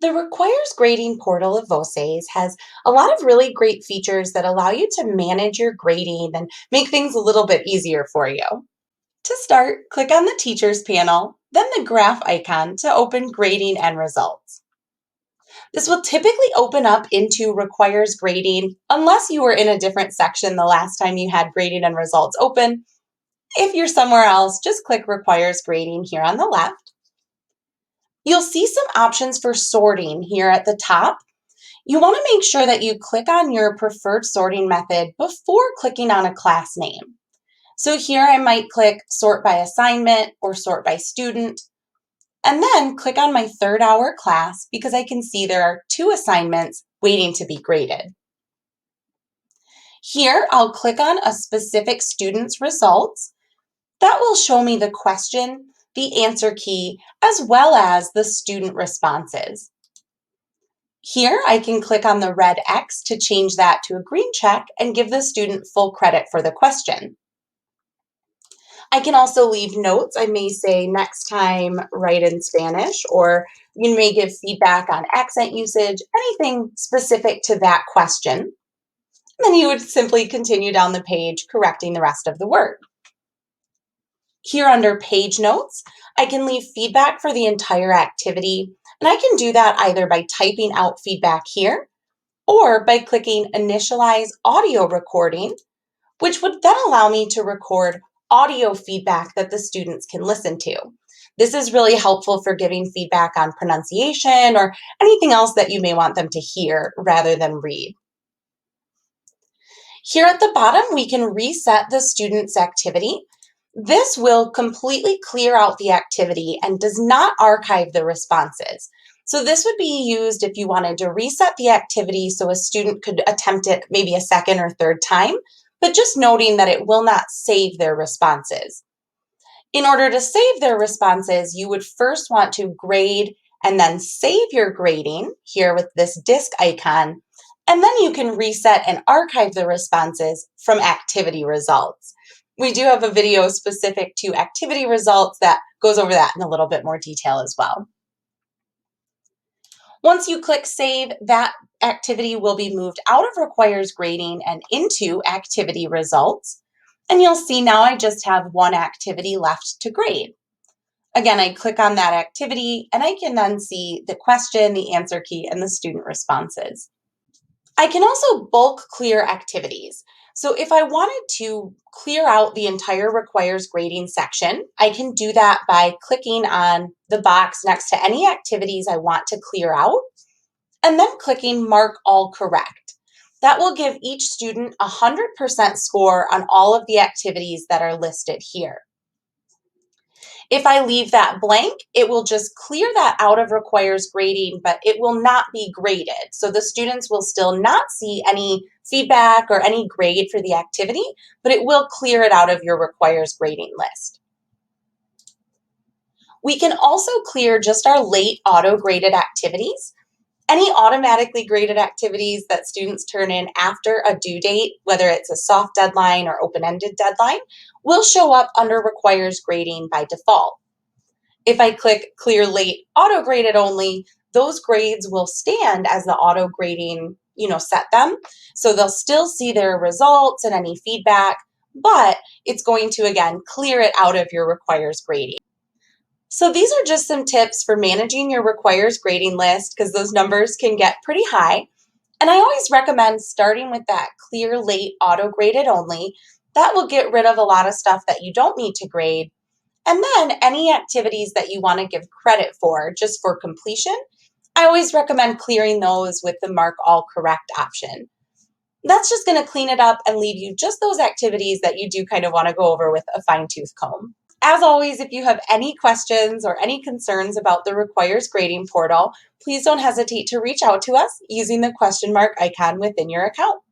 The Requires Grading portal of VOCES has a lot of really great features that allow you to manage your grading and make things a little bit easier for you. To start, click on the Teachers panel, then the graph icon to open Grading and Results. This will typically open up into Requires Grading unless you were in a different section the last time you had Grading and Results open. If you're somewhere else, just click Requires Grading here on the left. You'll see some options for sorting here at the top. You want to make sure that you click on your preferred sorting method before clicking on a class name. So here I might click Sort by Assignment or Sort by Student, and then click on my third hour class because I can see there are 2 assignments waiting to be graded. Here I'll click on a specific student's results. That will show me the question, the answer key, as well as the student responses. Here I can click on the red X to change that to a green check and give the student full credit for the question. I can also leave notes. I may say next time write in Spanish, or you may give feedback on accent usage, anything specific to that question. And then you would simply continue down the page correcting the rest of the word. Here under Page Notes, I can leave feedback for the entire activity, and I can do that either by typing out feedback here or by clicking Initialize Audio Recording, which would then allow me to record audio feedback that the students can listen to. This is really helpful for giving feedback on pronunciation or anything else that you may want them to hear rather than read. Here at the bottom, we can reset the student's activity. This will completely clear out the activity and does not archive the responses. So this would be used if you wanted to reset the activity so a student could attempt it maybe a second or third time, but just noting that it will not save their responses. In order to save their responses, you would first want to grade and then save your grading here with this disk icon, and then you can reset and archive the responses from activity results. We do have a video specific to activity results that goes over that in a little bit more detail as well. Once you click Save, that activity will be moved out of Requires Grading and into Activity Results. And you'll see now I just have one activity left to grade. Again, I click on that activity and I can then see the question, the answer key, and the student responses. I can also bulk clear activities. So if I wanted to clear out the entire Requires Grading section, I can do that by clicking on the box next to any activities I want to clear out, and then clicking Mark All Correct. That will give each student a 100% score on all of the activities that are listed here. If I leave that blank, it will just clear that out of Requires Grading, but it will not be graded. So the students will still not see any feedback or any grade for the activity, but it will clear it out of your Requires Grading list. We can also clear just our late auto-graded activities. Any automatically graded activities that students turn in after a due date, whether it's a soft deadline or open-ended deadline, will show up under Requires Grading by default. If I click Clear Late Auto Graded Only, those grades will stand as the auto grading, set them. So they'll still see their results and any feedback, but it's going to, again, clear it out of your Requires Grading. So these are just some tips for managing your Requires Grading list because those numbers can get pretty high. And I always recommend starting with that Clear Late Auto Graded Only. That will get rid of a lot of stuff that you don't need to grade. And then any activities that you want to give credit for, just for completion, I always recommend clearing those with the Mark All Correct option. That's just going to clean it up and leave you just those activities that you do kind of want to go over with a fine-tooth comb. As always, if you have any questions or any concerns about the Requires Grading portal, please don't hesitate to reach out to us using the question mark icon within your account.